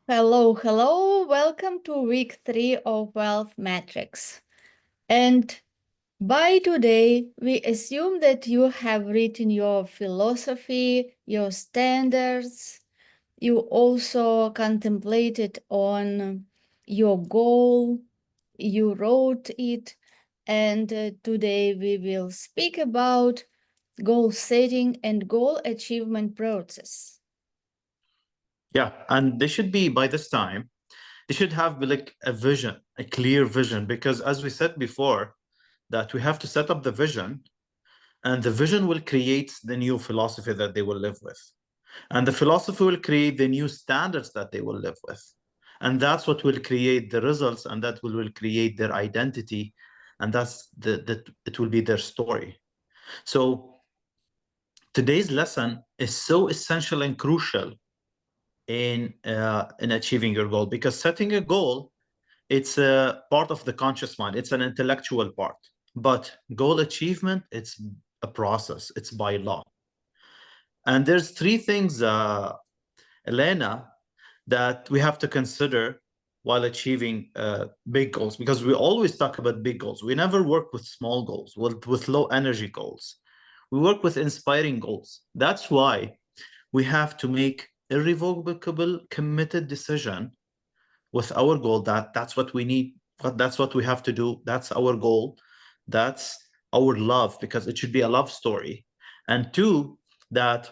Hello, hello. Welcome to week 3 of Wealth Matrix. And by today, we assume that you have written your philosophy, your standards. You also contemplated on your goal. You wrote it. And today we will speak about goal setting and goal achievement process. Yeah, and they should be by this time, they should have like a vision, a clear vision, because as we said before, that we have to set up the vision, and the vision will create the new philosophy that they will live with. And the philosophy will create the new standards that they will live with. And that's what will create the results, and that will create their identity, and that's it will be their story. So today's lesson is so essential and crucial in achieving your goal, because setting a goal, it's a part of the conscious mind, it's an intellectual part, but goal achievement, it's a process, it's by law. And there's three things, Elena, that we have to consider while achieving big goals, because we always talk about big goals. We never work with small goals, with low energy goals. We work with inspiring goals. That's why we have to make irrevocable, committed decision with our goal, that's what we need, that's what we have to do, that's our goal, that's our love, because it should be a love story. And two, that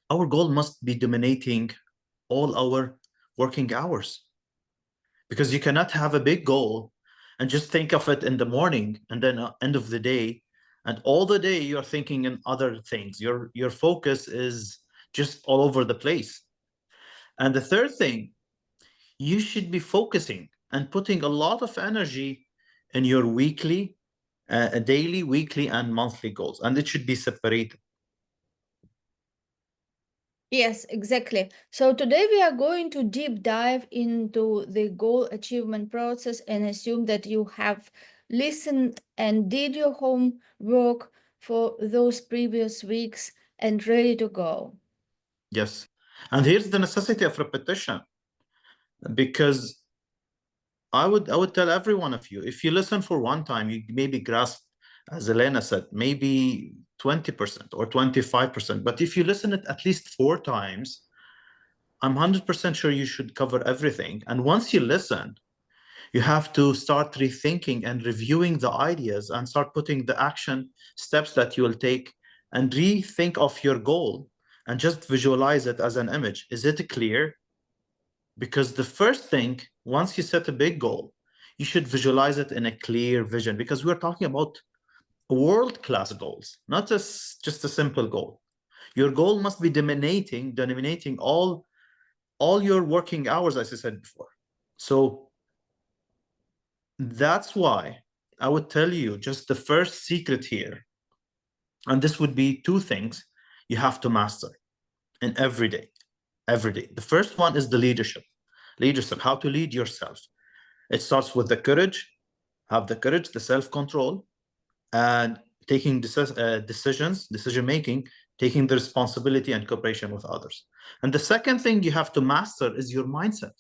our goal must be dominating all our working hours, because you cannot have a big goal and just think of it in the morning, and then end of the day, and all the day you're thinking in other things, your focus is just all over the place. And the third thing, you should be focusing and putting a lot of energy in your weekly, daily, weekly, and monthly goals, and it should be separated. Yes, exactly. So today we are going to deep dive into the goal achievement process and assume that you have listened and did your homework for those previous weeks and ready to go. Yes. And here's the necessity of repetition, because I would tell every one of you, if you listen for one time, you maybe grasp, as Elena said, maybe 20% or 25%. But if you listen it at least 4 times, I'm 100% sure you should cover everything. And once you listen, you have to start rethinking and reviewing the ideas, and start putting the action steps that you will take, and rethink of your goal, and just visualize it as an image. Is it clear? Because the first thing, once you set a big goal, you should visualize it in a clear vision, because we're talking about world-class goals, not just a simple goal. Your goal must be dominating all your working hours, as I said before. So that's why I would tell you just the first secret here, and this would be two things you have to master in every day. Every day. The first one is the leadership. Leadership, how to lead yourself. It starts with the courage, have the courage, the self-control, and taking decisions, decision making, taking the responsibility and cooperation with others. And the second thing you have to master is your mindset,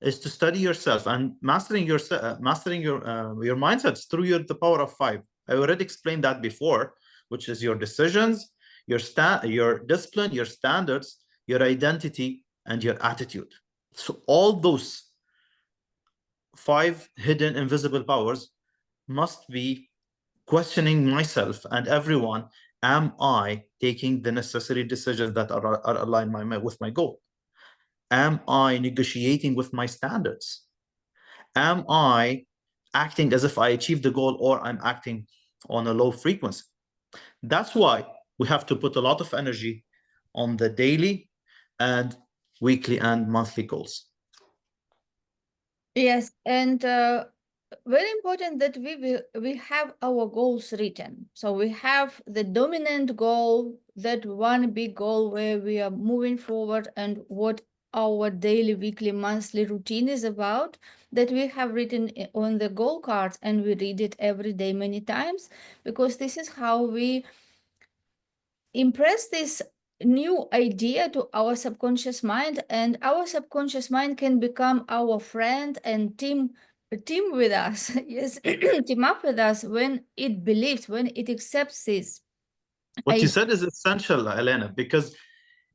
is to study yourself, and mastering your mindsets through the power of 5. I already explained that before, which is your decisions, your discipline, your standards, your identity, and your attitude. So all those 5 hidden invisible powers must be questioning myself and everyone. Am I taking the necessary decisions that are aligned with my goal? Am I negotiating with my standards? Am I acting as if I achieved the goal, or I'm acting on a low frequency? That's why we have to put a lot of energy on the daily and weekly and monthly goals. Yes, and very important that we have our goals written. So we have the dominant goal, that one big goal where we are moving forward, and what our daily, weekly, monthly routine is about, that we have written on the goal cards, and we read it every day many times, because this is how we impress this new idea to our subconscious mind, and our subconscious mind can become our friend and team with us. Yes, team up with us when it believes, when it accepts this. What you said is essential, Elena, because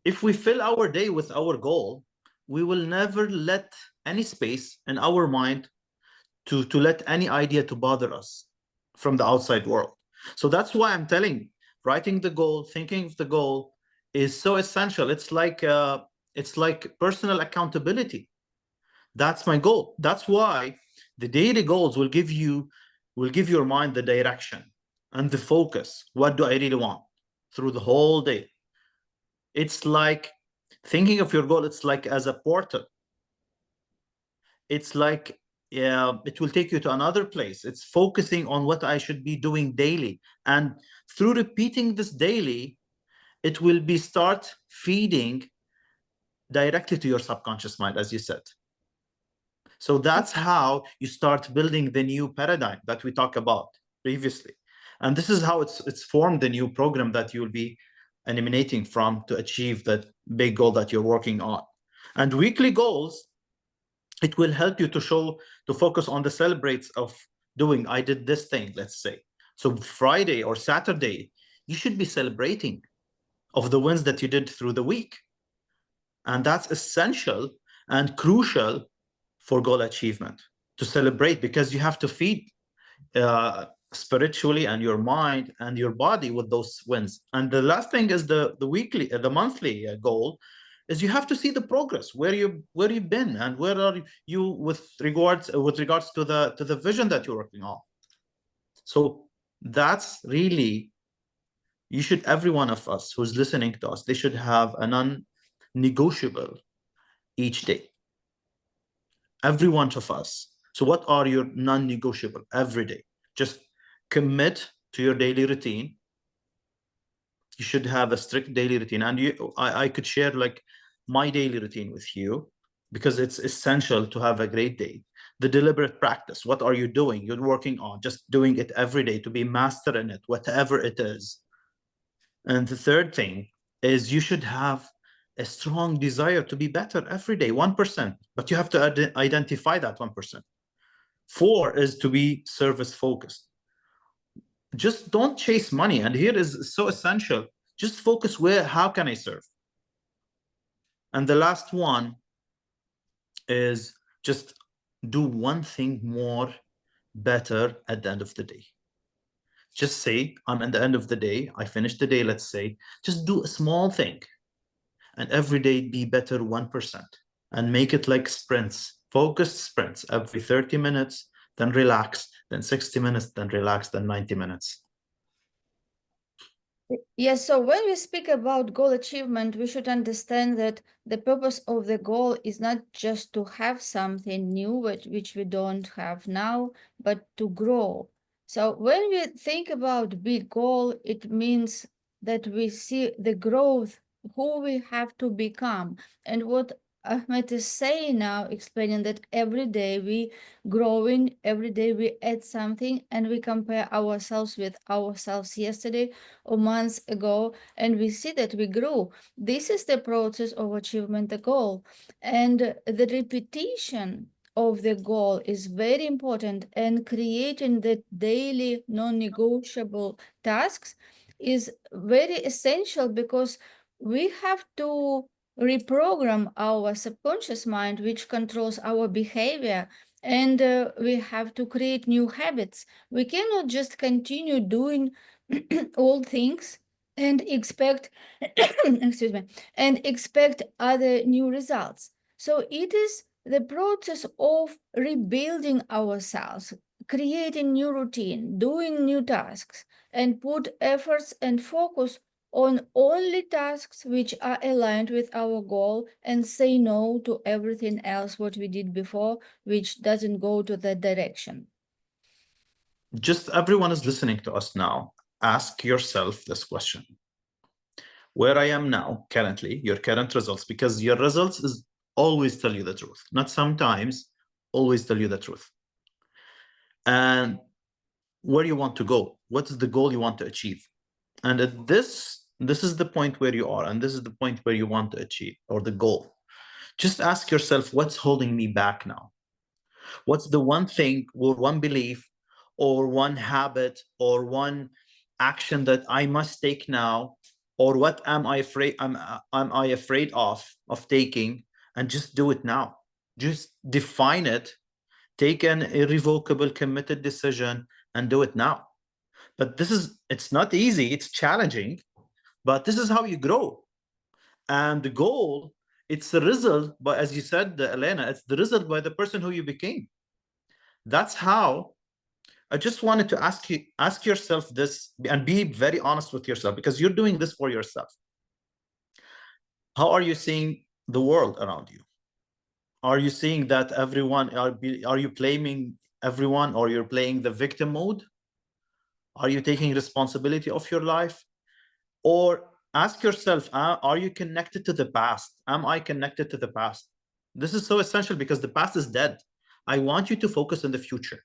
if we fill our day with our goal, we will never let any space in our mind to let any idea to bother us from the outside world. So that's why I'm telling, writing the goal, thinking of the goal is so essential. It's like personal accountability. That's my goal. That's why the daily goals will give your mind the direction and the focus. What do I really want through the whole day? It's like thinking of your goal, it's like as a portal. It's like, yeah, it will take you to another place. It's focusing on what I should be doing daily. And through repeating this daily, it will be start feeding directly to your subconscious mind, as you said. So that's how you start building the new paradigm that we talked about previously. And this is how it's formed the new program that you'll be emanating from to achieve that big goal that you're working on. And weekly goals, it will help you to focus on the celebrates of doing, I did this thing, let's say. So Friday or Saturday, you should be celebrating of the wins that you did through the week. And that's essential and crucial for goal achievement, to celebrate, because you have to feed spiritually and your mind and your body with those wins. And the last thing is the monthly goal is you have to see the progress, where you've been and where are you with regards to the vision that you're working on. So that's really, you should, every one of us who's listening to us, they should have a non-negotiable each day. Every one of us. So what are your non-negotiable every day? Just commit to your daily routine. You should have a strict daily routine. And I could share like my daily routine with you, because it's essential to have a great day. The deliberate practice. What are you doing? You're working on just doing it every day to be master in it, whatever it is. And the third thing is you should have a strong desire to be better every day, 1%, but you have to identify that 1%. 4 is to be service focused. Just don't chase money. And here is so essential. Just focus how can I serve? And the last one is just do one thing more better at the end of the day. Just say, I'm at the end of the day, I finished the day, let's say, just do a small thing. And every day be better 1%. And make it like sprints, focused sprints, every 30 minutes, then relax, then 60 minutes, then relax, then 90 minutes. Yes, so when we speak about goal achievement, we should understand that the purpose of the goal is not just to have something new, which we don't have now, but to grow. So when we think about big goal, it means that we see the growth, who we have to become. And what Ahmed is saying now, explaining that every day we growing, every day we add something, and we compare ourselves with ourselves yesterday or months ago, and we see that we grew. This is the process of achievement the goal. And the repetition of the goal is very important, and creating the daily non-negotiable tasks is very essential, because we have to reprogram our subconscious mind, which controls our behavior, and we have to create new habits. We cannot just continue doing old things and expect excuse me, and expect other new results. So it is the process of rebuilding ourselves, creating new routine, doing new tasks, and put efforts and focus on only tasks which are aligned with our goal, and say no to everything else what we did before, which doesn't go to that direction. Just everyone is listening to us now. Ask yourself this question. Where I am now, currently, your current results, because your results is always tell you the truth. Not sometimes, always tell you the truth. And where you want to go, what is the goal you want to achieve? And at this This is the point where you are, and this is the point where you want to achieve, or the goal. Just ask yourself, what's holding me back now? What's the one thing or one belief or one habit or one action that I must take now? Or what am I afraid of taking, and just do it now. Just define it, take an irrevocable committed decision and do it now. But it's not easy, it's challenging, but this is how you grow. And the goal, it's the result, but as you said, Elena, it's the result by the person who you became. That's how I just wanted to ask yourself this and be very honest with yourself, because you're doing this for yourself. How are you seeing the world around you? Are you seeing that are you blaming everyone, or you're playing the victim mode? Are you taking responsibility of your life? Or ask yourself, are you connected to the past? Am I connected to the past? This is so essential because the past is dead. I want you to focus on the future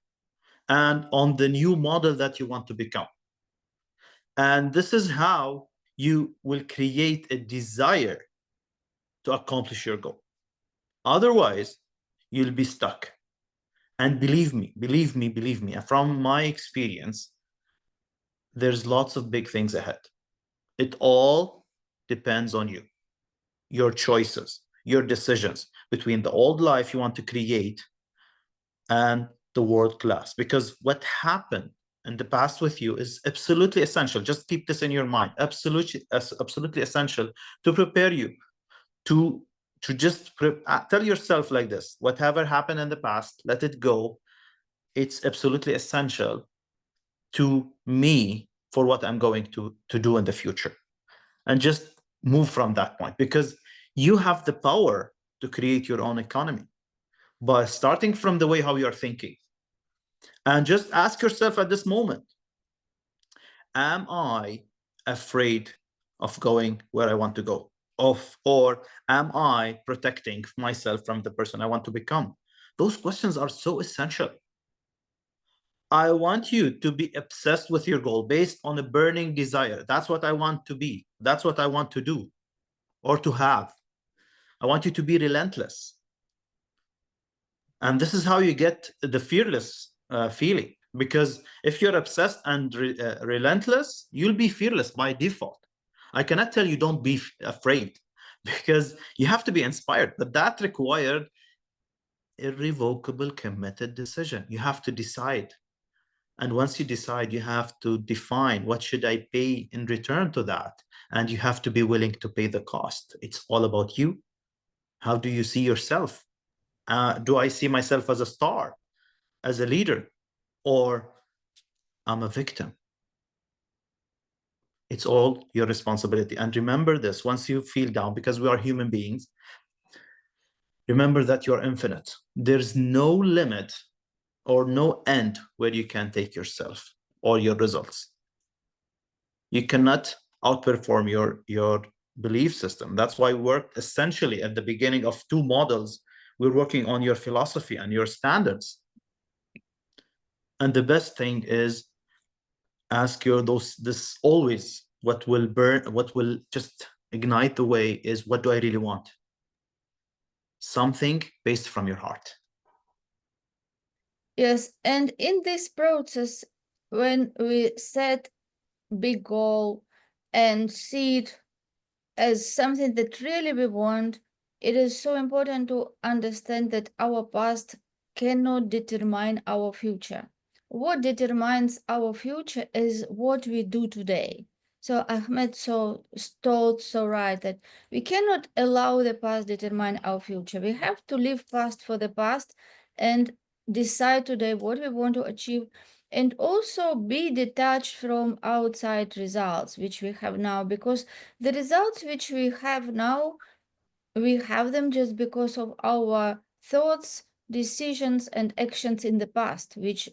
and on the new model that you want to become. And this is how you will create a desire to accomplish your goal. Otherwise, you'll be stuck. And believe me, from my experience, there's lots of big things ahead. It all depends on you, your choices, your decisions between the old life you want to create and the world class. Because what happened in the past with you is absolutely essential. Just keep this in your mind. Absolutely essential to prepare you to just tell yourself like this: whatever happened in the past, let it go. It's absolutely essential to me for what I'm going to do in the future. And just move from that point, because you have the power to create your own economy by starting from the way how you're thinking. And just ask yourself at this moment, am I afraid of going where I want to go? Or am I protecting myself from the person I want to become? Those questions are so essential. I want you to be obsessed with your goal based on a burning desire. That's what I want to be. That's what I want to do or to have. I want you to be relentless. And this is how you get the fearless feeling. Because if you're obsessed and relentless, you'll be fearless by default. I cannot tell you don't be afraid, because you have to be inspired, but that required irrevocable committed decision. You have to decide. And once you decide, you have to define, what should I pay in return to that? And you have to be willing to pay the cost. It's all about you. How do you see yourself? Do I see myself as a star, as a leader, or I'm a victim? It's all your responsibility. And remember this, once you feel down, because we are human beings, remember that you're infinite. There's no limit or no end where you can take yourself or your results. You cannot outperform your belief system. That's why we worked essentially at the beginning of two models. We're working on your philosophy and your standards. And the best thing is, ask this always, what will just ignite the way is, what do I really want? Something based from your heart. Yes, and in this process, when we set big goal and see it as something that really we want, it is so important to understand that our past cannot determine our future. What determines our future is what we do today. So Ahmed told so right that we cannot allow the past determine our future. We have to live past for the past and decide today what we want to achieve, and also be detached from outside results which we have now, because the results which we have now, we have them just because of our thoughts, decisions, and actions in the past, which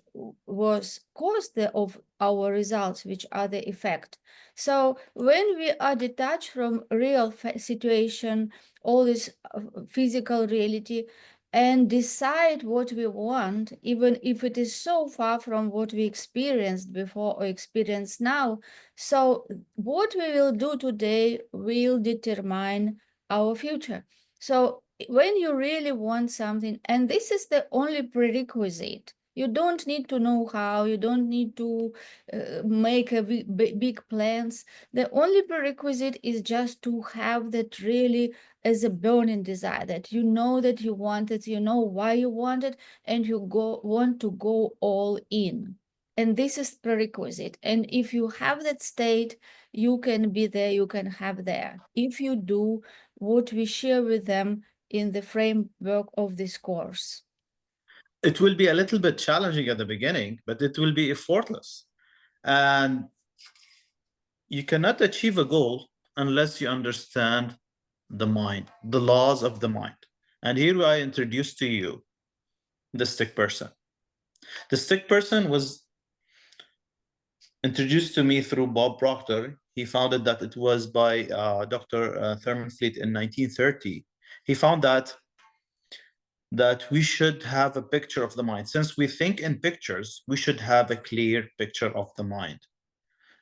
was caused of our results, which are the effect. So when we are detached from real situation, all this physical reality, and decide what we want, even if it is so far from what we experienced before or experience now. So what we will do today will determine our future. So when you really want something, and this is the only prerequisite, you don't need to know how, you don't need to make a big plans. The only prerequisite is just to have that really as a burning desire, that you know that you want it, you know why you want it, and you want to go all in. And this is prerequisite. And if you have that state, you can be there, you can have there. If you do what we share with them in the framework of this course. It will be a little bit challenging at the beginning, but it will be effortless. And you cannot achieve a goal unless you understand the mind, the laws of the mind. And here I introduce to you the stick person. The stick person was introduced to me through Bob Proctor. He founded that it was by Dr. Thurman Fleet in 1930. He found that we should have a picture of the mind. Since we think in pictures, we should have a clear picture of the mind.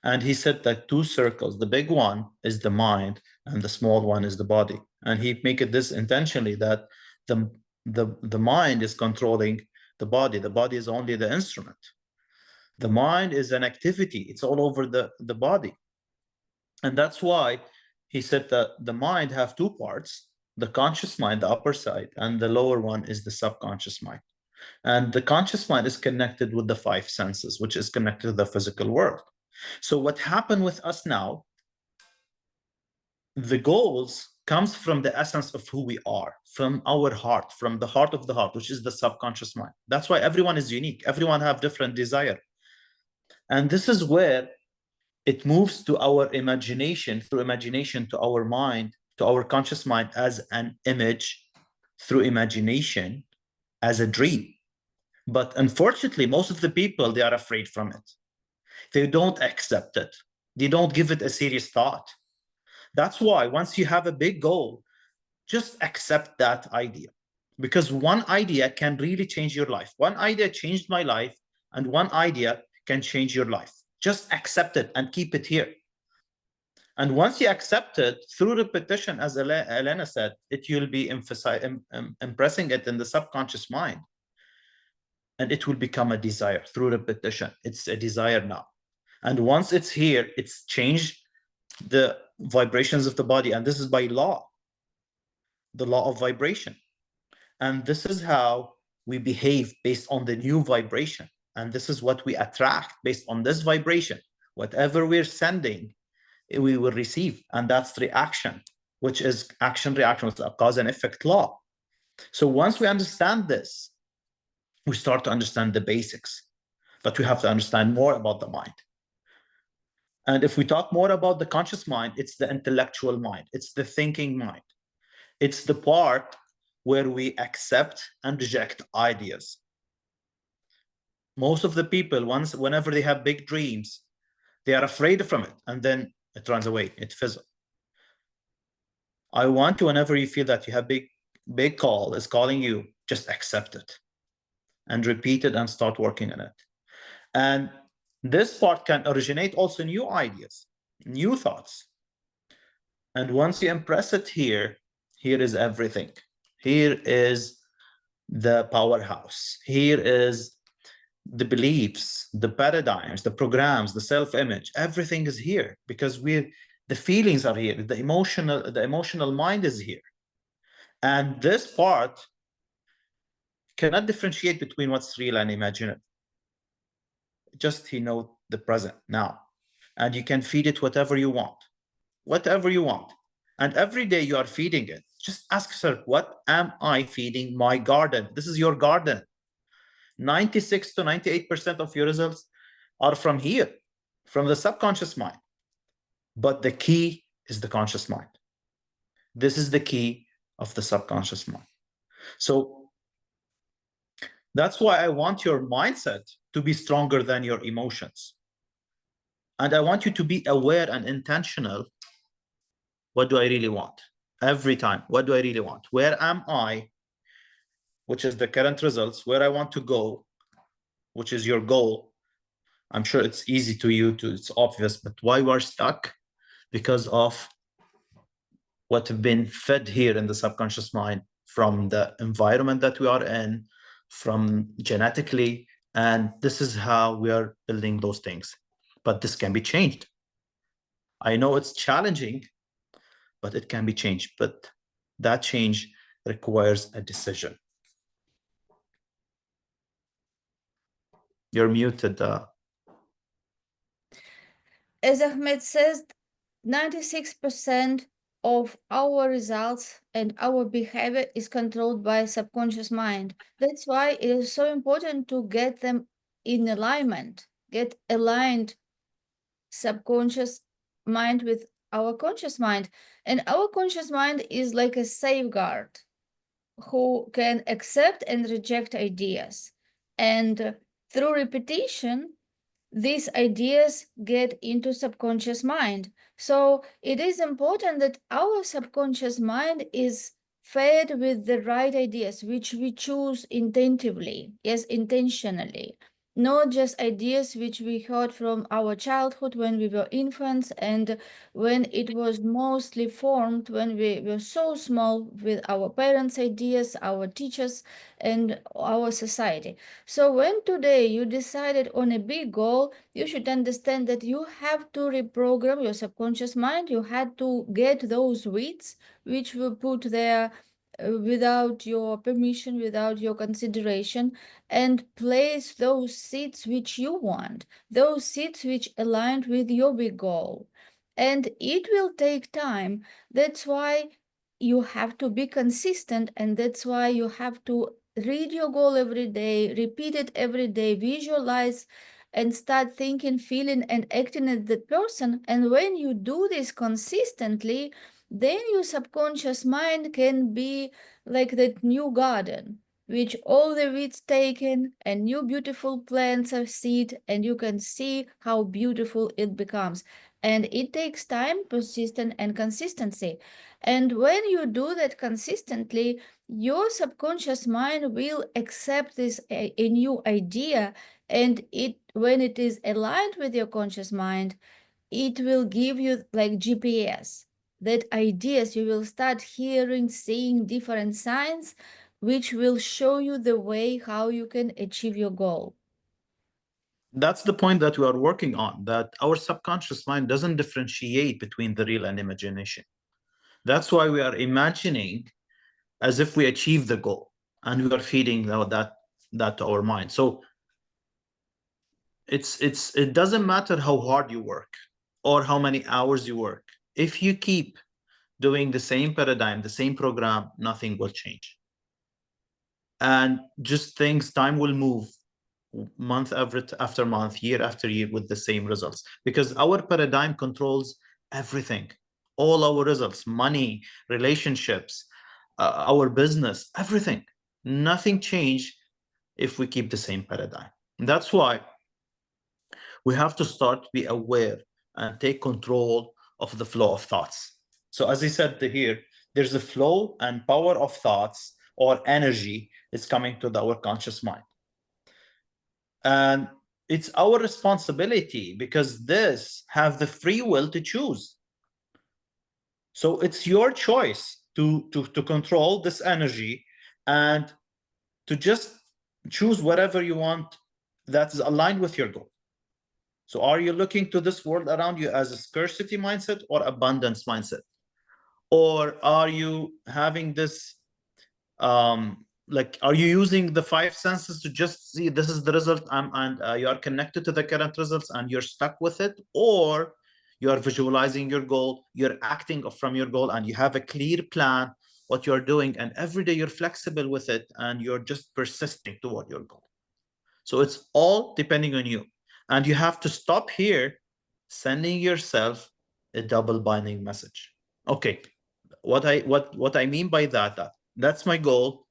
And he said that two circles, the big one is the mind and the small one is the body. And he make it this intentionally, that the mind is controlling the body. The body is only the instrument. The mind is an activity. It's all over the body. And that's why he said that the mind have two parts, the conscious mind, the upper side, and the lower one is the subconscious mind. And the conscious mind is connected with the five senses, which is connected to the physical world. So what happened with us now, the goals comes from the essence of who we are, from our heart, from the heart of the heart, which is the subconscious mind. That's why everyone is unique. Everyone have different desire. And this is where it moves to our imagination, through imagination to our mind, to our conscious mind as an image, through imagination as a dream. But unfortunately, most of the people, they are afraid from it. They don't accept it. They don't give it a serious thought. That's why once you have a big goal, just accept that idea. Because one idea can really change your life. One idea changed my life, and one idea can change your life. Just accept it and keep it here. And once you accept it through repetition, as Elena said, it will be impressing it in the subconscious mind. And it will become a desire through repetition. It's a desire now. And once it's here, it's changed the vibrations of the body. And this is by law, the law of vibration. And this is how we behave based on the new vibration. And this is what we attract based on this vibration. Whatever we're sending, we will receive. And that's reaction, which is action reaction, with a cause and effect law. So once we understand this, we start to understand the basics, but we have to understand more about the mind. And if we talk more about the conscious mind, it's the intellectual mind. It's the thinking mind. It's the part where we accept and reject ideas. Most of the people, whenever they have big dreams, they are afraid from it, and then it runs away, it fizzles. I want you, whenever you feel that you have big call is calling you, just accept it and repeat it and start working on it. And this part can originate also new ideas, new thoughts. And once you impress it here, here is everything. Here is the powerhouse. Here is the beliefs, the paradigms, the programs, the self-image. Everything is here because the feelings are here. The emotional mind is here. And this part cannot differentiate between what's real and imaginary. Just he knows the present now. And you can feed it whatever you want. Whatever you want. And every day you are feeding it. Just ask yourself, what am I feeding my garden? This is your garden. 96 to 98% of your results are from here, from the subconscious mind. But the key is the conscious mind. This is the key of the subconscious mind. So that's why I want your mindset to be stronger than your emotions. And I want you to be aware and intentional. What do I really want? Every time, what do I really want? Where am I which is the current results, where I want to go, which is your goal. I'm sure it's easy to you, it's obvious, but why we're stuck? Because of what have been fed here in the subconscious mind from the environment that we are in, from genetically, and this is how we are building those things. But this can be changed. I know it's challenging, but it can be changed. But that change requires a decision. You're muted. As Ahmed says, 96% of our results and our behavior is controlled by subconscious mind. That's why it is so important to get them in alignment, get aligned subconscious mind with our conscious mind. And our conscious mind is like a safeguard who can accept and reject ideas. And through repetition, these ideas get into subconscious mind. So it is important that our subconscious mind is fed with the right ideas, which we choose intentively, yes, intentionally, not just ideas which we heard from our childhood when we were infants and when it was mostly formed when we were so small with our parents' ideas, our teachers, and our society. So when today you decided on a big goal, you should understand that you have to reprogram your subconscious mind. You had to get those weeds which were put there without your permission, without your consideration, and place those seeds which you want, those seeds which aligned with your big goal. And it will take time. That's why you have to be consistent, and that's why you have to read your goal every day, repeat it every day, visualize and start thinking, feeling, and acting as that person. And when you do this consistently, then your subconscious mind can be like that new garden, which all the weeds taken and new beautiful plants are seed, and you can see how beautiful it becomes. And it takes time, persistence, and consistency. And when you do that consistently, your subconscious mind will accept this a new idea, and it when it is aligned with your conscious mind, it will give you like GPS. That ideas you will start hearing, seeing different signs, which will show you the way how you can achieve your goal. That's the point that we are working on, that our subconscious mind doesn't differentiate between the real and imagination. That's why we are imagining as if we achieve the goal, and we are feeding that to our mind. So it doesn't matter how hard you work or how many hours you work. If you keep doing the same paradigm, the same program, nothing will change. And just time will move month after month, year after year with the same results, because our paradigm controls everything, all our results, money, relationships, our business, everything. Nothing change if we keep the same paradigm. And that's why we have to start to be aware and take control of the flow of thoughts. So as I said here, there's a flow and power of thoughts or energy is coming to our conscious mind. And it's our responsibility, because this have the free will to choose. So it's your choice to control this energy and to just choose whatever you want that is aligned with your goal. So are you looking to this world around you as a scarcity mindset or abundance mindset? Or are you having this, like, are you using the five senses to just see this is the result and you are connected to the current results and you're stuck with it? Or you are visualizing your goal, you're acting from your goal, and you have a clear plan what you're doing, and every day you're flexible with it and you're just persisting toward your goal. So it's all depending on you. And you have to stop here sending yourself a double binding message. Okay, what I mean by that's my goal.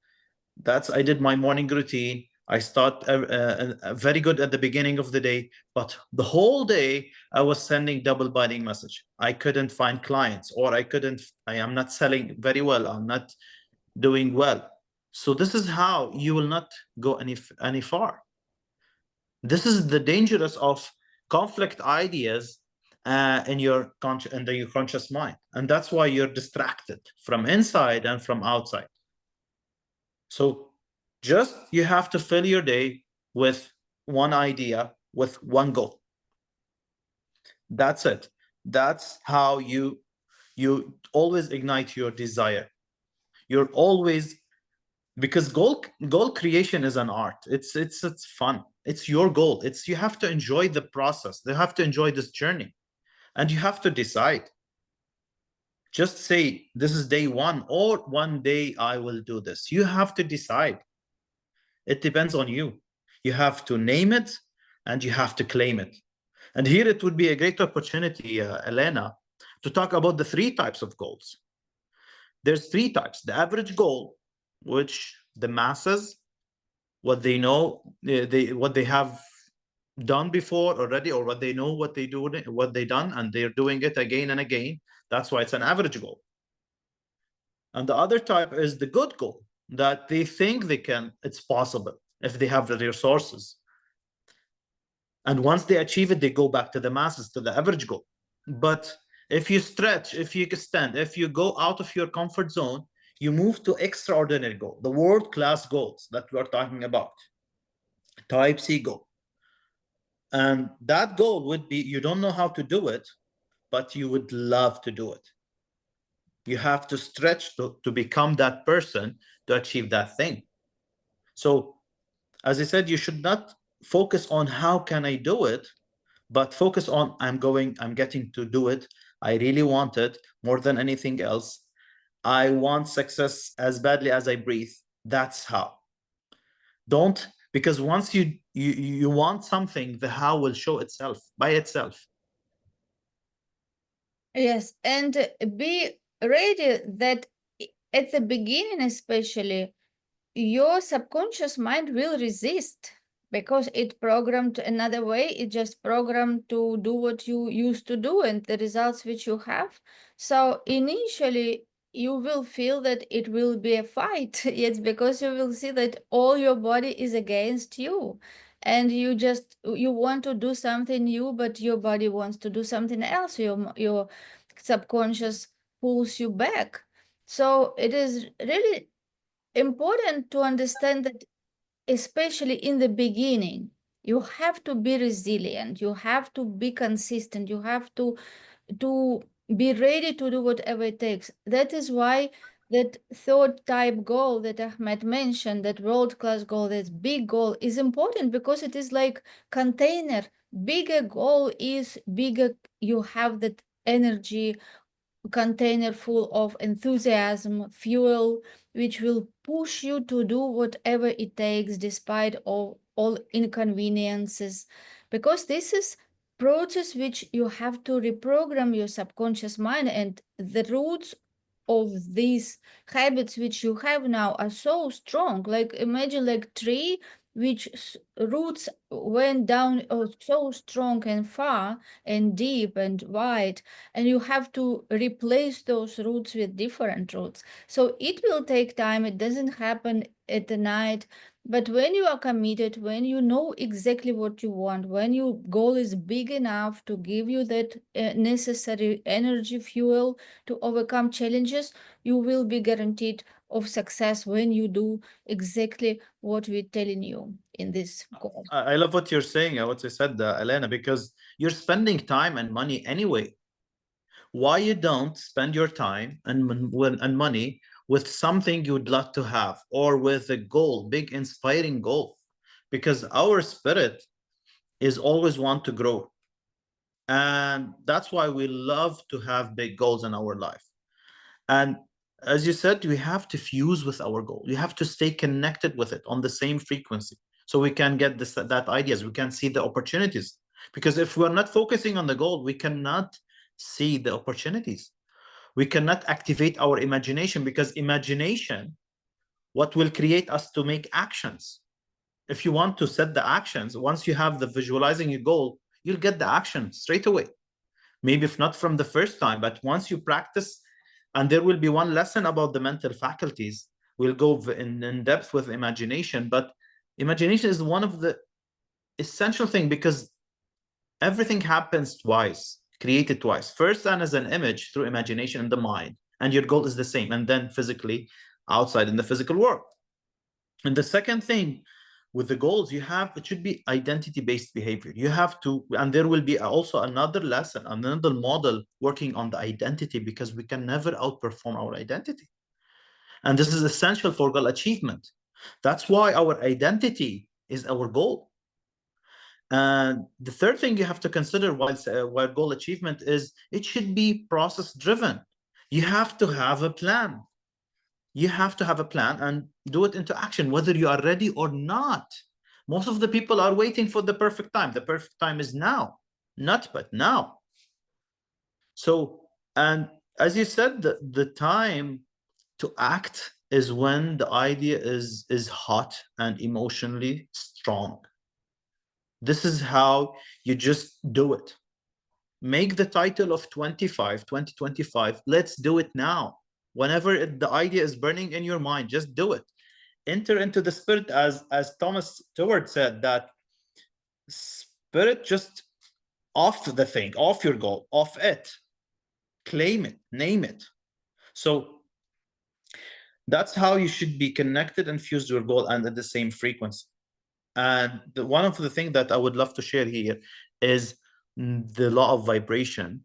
I did my morning routine. I start very good at the beginning of the day, but the whole day I was sending double binding message. I couldn't find clients, or I am not selling very well. I'm not doing well. So this is how you will not go any far. This is the dangerous of conflict ideas in your conscious mind, and that's why you're distracted from inside and from outside. So just you have to fill your day with one idea, with one goal. That's it. That's how you always ignite your desire. You're always, because goal creation is an art. It's fun. It's your goal. It's, you have to enjoy the process. You have to enjoy this journey, and you have to decide. Just say this is day one, or one day I will do this. You have to decide. It depends on you. You have to name it, and you have to claim it. And here it would be a great opportunity, Elena, to talk about the three types of goals. There's three types. The average goal, which the masses, what they know, what they have done before already, or what they know, what they done, and they're doing it again and again. That's why it's an average goal. And the other type is the good goal, that they think it's possible if they have the resources. And once they achieve it, they go back to the masses, to the average goal. But if you stretch, if you extend, if you go out of your comfort zone, you move to extraordinary goal, the world-class goals that we're talking about, type C goal. And that goal would be, you don't know how to do it, but you would love to do it. You have to stretch to become that person to achieve that thing. So, as I said, you should not focus on how can I do it, but focus on I'm getting to do it. I really want it more than anything else. I want success as badly as I breathe. That's how. Don't, because once you want something, the how will show itself by itself. Yes, and be ready that at the beginning, especially, your subconscious mind will resist because it programmed another way. It just programmed to do what you used to do and the results which you have. So initially, you will feel that it will be a fight. Yes, because you will see that all your body is against you. And you want to do something new, but your body wants to do something else. Your subconscious pulls you back. So it is really important to understand that, especially in the beginning, you have to be resilient, you have to be consistent, you have to be ready to do whatever it takes. That is why that third type goal that Ahmed mentioned, that world-class goal, that big goal, is important, because it is like container. Bigger goal is bigger, you have that energy container full of enthusiasm, fuel, which will push you to do whatever it takes despite all inconveniences. Because this is process which you have to reprogram your subconscious mind, and the roots of these habits which you have now are so strong. Like imagine like tree which roots went down so strong and far and deep and wide, and you have to replace those roots with different roots. So it will take time. It doesn't happen at the night. But when you are committed, when you know exactly what you want, when your goal is big enough to give you that necessary energy fuel to overcome challenges, you will be guaranteed of success when you do exactly what we're telling you in this goal. I love what you're saying, what you said, Elena, because you're spending time and money anyway. Why you don't spend your time and money with something you'd love to have, or with a goal, big inspiring goal? Because our spirit is always want to grow, and that's why we love to have big goals in our life. And as you said, we have to fuse with our goal. You have to stay connected with it on the same frequency, so we can get that ideas, we can see the opportunities. Because if we're not focusing on the goal, we cannot see the opportunities. We cannot activate our imagination, because imagination, what will create us to make actions. If you want to set the actions, once you have the visualizing your goal, you'll get the action straight away. Maybe if not from the first time, but once you practice. And there will be one lesson about the mental faculties. We'll go in depth with imagination, but imagination is one of the essential thing because everything happens twice, created twice. First, and as an image through imagination in the mind, and your goal is the same, and then physically outside in the physical world. And the second thing with the goals, it should be identity-based behavior. You have to, and there will be also another lesson, another model working on the identity because we can never outperform our identity. And this is essential for goal achievement. That's why our identity is our goal. And the third thing you have to consider while goal achievement is it should be process driven. You have to have a plan. You have to have a plan and do it into action, whether you are ready or not. Most of the people are waiting for the perfect time. The perfect time is now, not but now. So, and as you said, the time to act is when the idea is hot and emotionally strong. This is how you just do it. Make the title of 2025. Let's do it now. Whenever the idea is burning in your mind, just do it. Enter into the spirit, as Thomas Stewart said, that spirit just off the thing, off your goal, off it. Claim it, name it. So that's how you should be connected and fused to your goal and at the same frequency. And one of the things that I would love to share here is the law of vibration,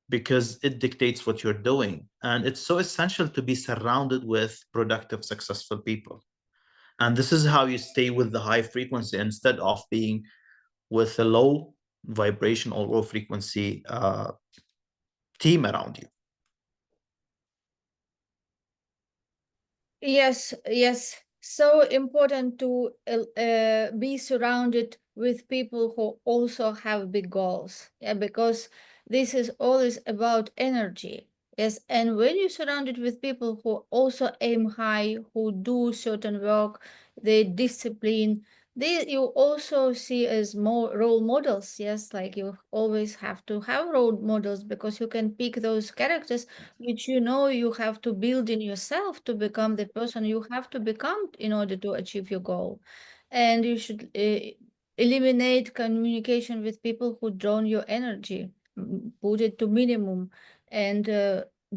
because it dictates what you're doing. And it's so essential to be surrounded with productive, successful people. And this is how you stay with the high frequency instead of being with a low vibration or low frequency team around you. Yes, yes. So important to be surrounded with people who also have big goals. Yeah, because this is always about energy. Yes, and when you're surrounded with people who also aim high, who do certain work, they discipline, they you also see as more role models. Yes, like you always have to have role models because you can pick those characters which you know you have to build in yourself to become the person you have to become in order to achieve your goal. And you should eliminate communication with people who drain your energy, put it to minimum, and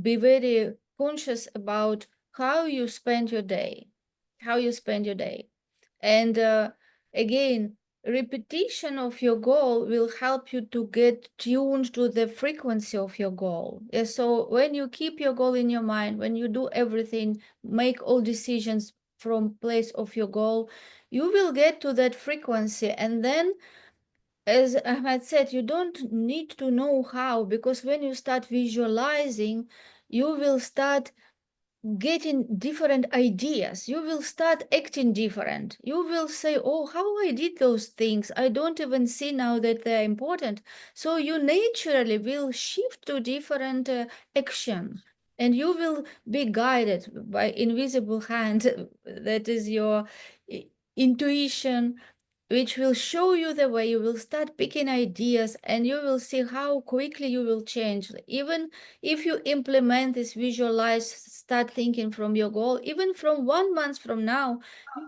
be very conscious about how you spend your day, how you spend your day. And again, repetition of your goal will help you to get tuned to the frequency of your goal. Yeah, so when you keep your goal in your mind, when you do everything, make all decisions from place of your goal, you will get to that frequency. And then, as Ahmed said, you don't need to know how, because when you start visualizing, you will start getting different ideas. You will start acting different. You will say, oh, how I did those things. I don't even see now that they're important. So you naturally will shift to different action. And you will be guided by invisible hand. That is your intuition, which will show you the way. You will start picking ideas and you will see how quickly you will change. Even if you implement this, visualize, start thinking from your goal, even from 1 month from now,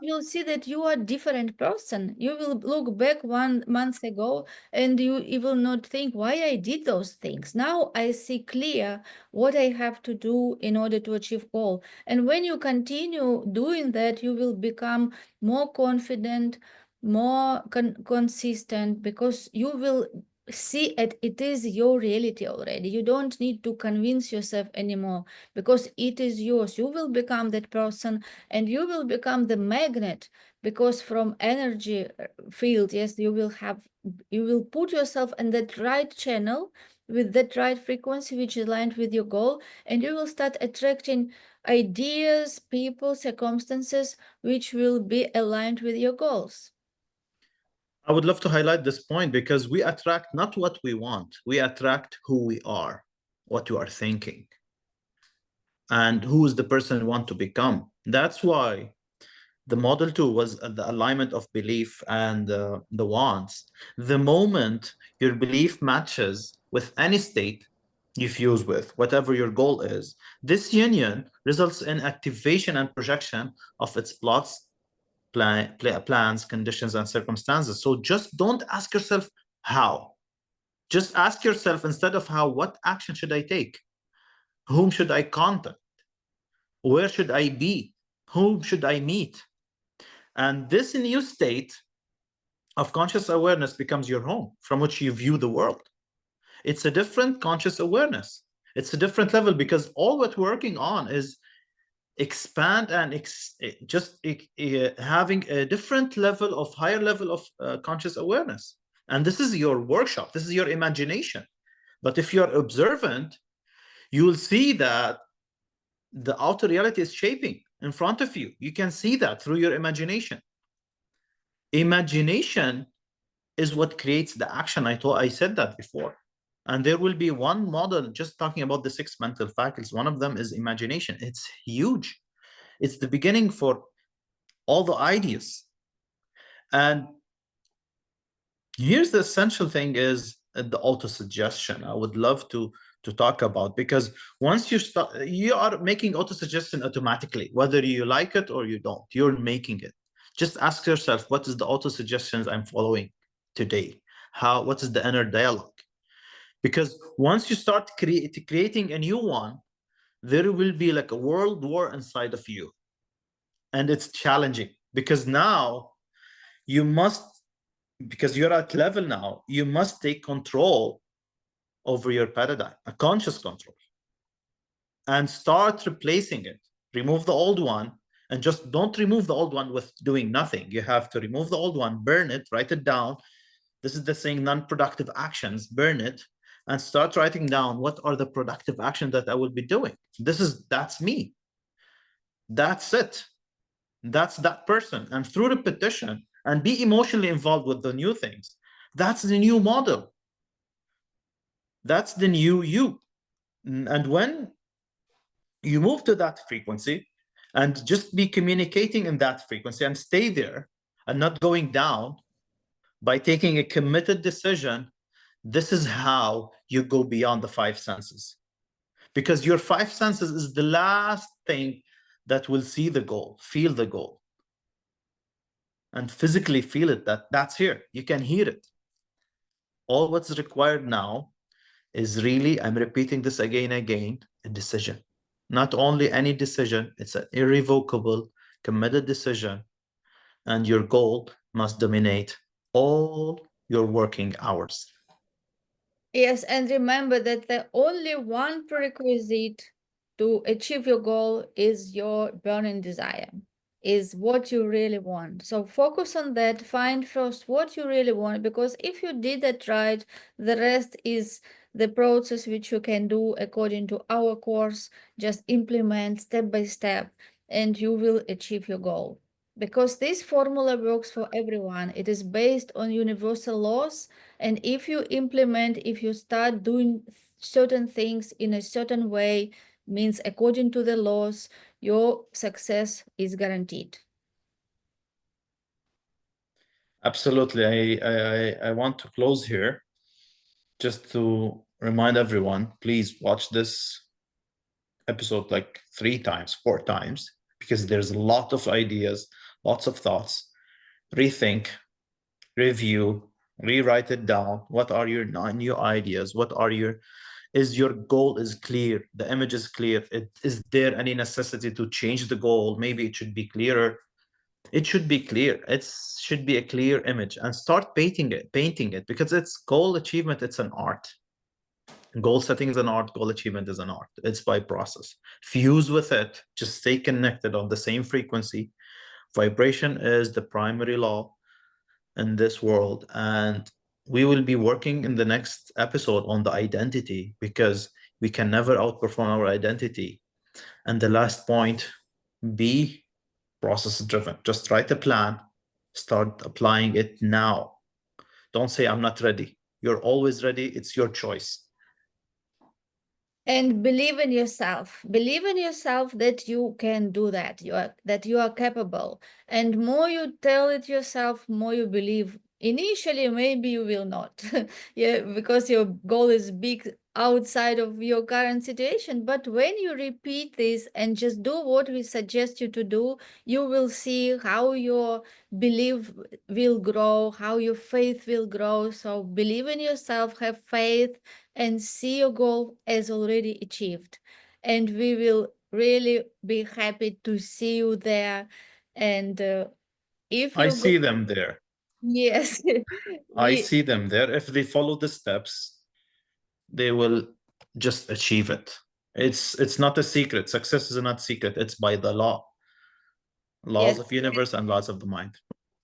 you will see that you are a different person. You will look back 1 month ago and you will not think why I did those things. Now I see clear what I have to do in order to achieve goal. And when you continue doing that, you will become more confident, more consistent, because you will see it is your reality already. You don't need to convince yourself anymore because it is yours. You will become that person and you will become the magnet, because from energy field, yes, you will put yourself in that right channel with that right frequency which is aligned with your goal, and you will start attracting ideas, people, circumstances which will be aligned with your goals. I would love to highlight this point because we attract not what we want, we attract who we are, what you are thinking, and who is the person you want to become. That's why the model two was the alignment of belief and the wants. The moment your belief matches with any state, you fuse with, whatever your goal is. This union results in activation and projection of its plots, plans, conditions, and circumstances. So just don't ask yourself how. Just ask yourself, instead of how, what action should I take? Whom should I contact? Where should I be? Whom should I meet? And this new state of conscious awareness becomes your home from which you view the world. It's a different conscious awareness. It's a different level, because all what we're working on is expand and just having a different level of higher level of conscious awareness. And this is your workshop. This is your imagination. But if you're observant, you will see that the outer reality is shaping in front of you. You can see that through your imagination. Imagination is what creates the action. I said that before. And there will be one model just talking about the 6 mental faculties. One of them is imagination. It's huge. It's the beginning for all the ideas. And here's the essential thing is the auto-suggestion. I would love to talk about, because once you start, you are making auto-suggestion automatically, whether you like it or you don't, you're making it. Just ask yourself, what is the auto-suggestions I'm following today? What is the inner dialogue? Because once you start creating a new one, there will be like a world war inside of you. And it's challenging, because now you must, because you're at level now, you must take control over your paradigm, a conscious control, and start replacing it. Remove the old one, and just don't remove the old one with doing nothing. You have to remove the old one, burn it, write it down. This is the saying, non-productive actions, burn it, and start writing down what are the productive actions that I will be doing. That's me. That's it. That's that person. And through repetition, and be emotionally involved with the new things. That's the new model. That's the new you. And when you move to that frequency and just be communicating in that frequency and stay there and not going down, by taking a committed decision, this is how you go beyond the 5 senses. Because your 5 senses is the last thing that will see the goal, feel the goal, and physically feel it, that's here. You can hear it. All what's required now is really, I'm repeating this again and again, a decision. Not only any decision, it's an irrevocable, committed decision. And your goal must dominate all your working hours. Yes, and remember that the only one prerequisite to achieve your goal is your burning desire, is what you really want. So focus on that, find first what you really want, because if you did that right, the rest is the process which you can do according to our course, just implement step by step, and you will achieve your goal. Because this formula works for everyone. It is based on universal laws, and if you start doing certain things in a certain way, means according to the laws, your success is guaranteed. Absolutely. I want to close here just to remind everyone, please watch this episode like 3 times, 4 times, because there's a lot of ideas, lots of thoughts. Rethink, review, rewrite it down. What are your new ideas? Is your goal is clear? The image is clear. Is there any necessity to change the goal? Maybe it should be clearer. It should be clear. It should be a clear image, and start painting it, because it's goal achievement. It's an art. Goal setting is an art. Goal achievement is an art. It's by process. Fuse with it. Just stay connected on the same frequency. Vibration is the primary law in this world. And we will be working in the next episode on the identity, because we can never outperform our identity. And the last point, be process driven. Just write a plan, start applying it now. Don't say, I'm not ready. You're always ready. It's your choice. And believe in yourself. Believe in yourself that you can do that. That you are capable. And more you tell it yourself, more you believe. Initially, maybe you will not. Yeah, because your goal is big. outside of your current situation. But when you repeat this and just do what we suggest you to do, you will see how your belief will grow, how your faith will grow. So believe in yourself, have faith, and see your goal as already achieved. And we will really be happy to see you there. And if I you go, see them there. yes, I we see them there. If they follow the steps, they will just achieve it. It's not a secret. Success is not secret. It's by the laws yes, of universe and laws of the mind.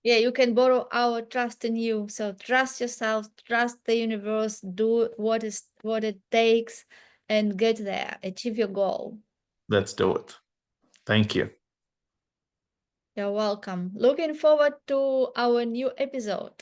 yeah, you can borrow our trust in you. So trust yourself, trust the universe, do what it takes, and get there, achieve your goal. Let's do it. Thank you. You're welcome. Looking forward to our new episode.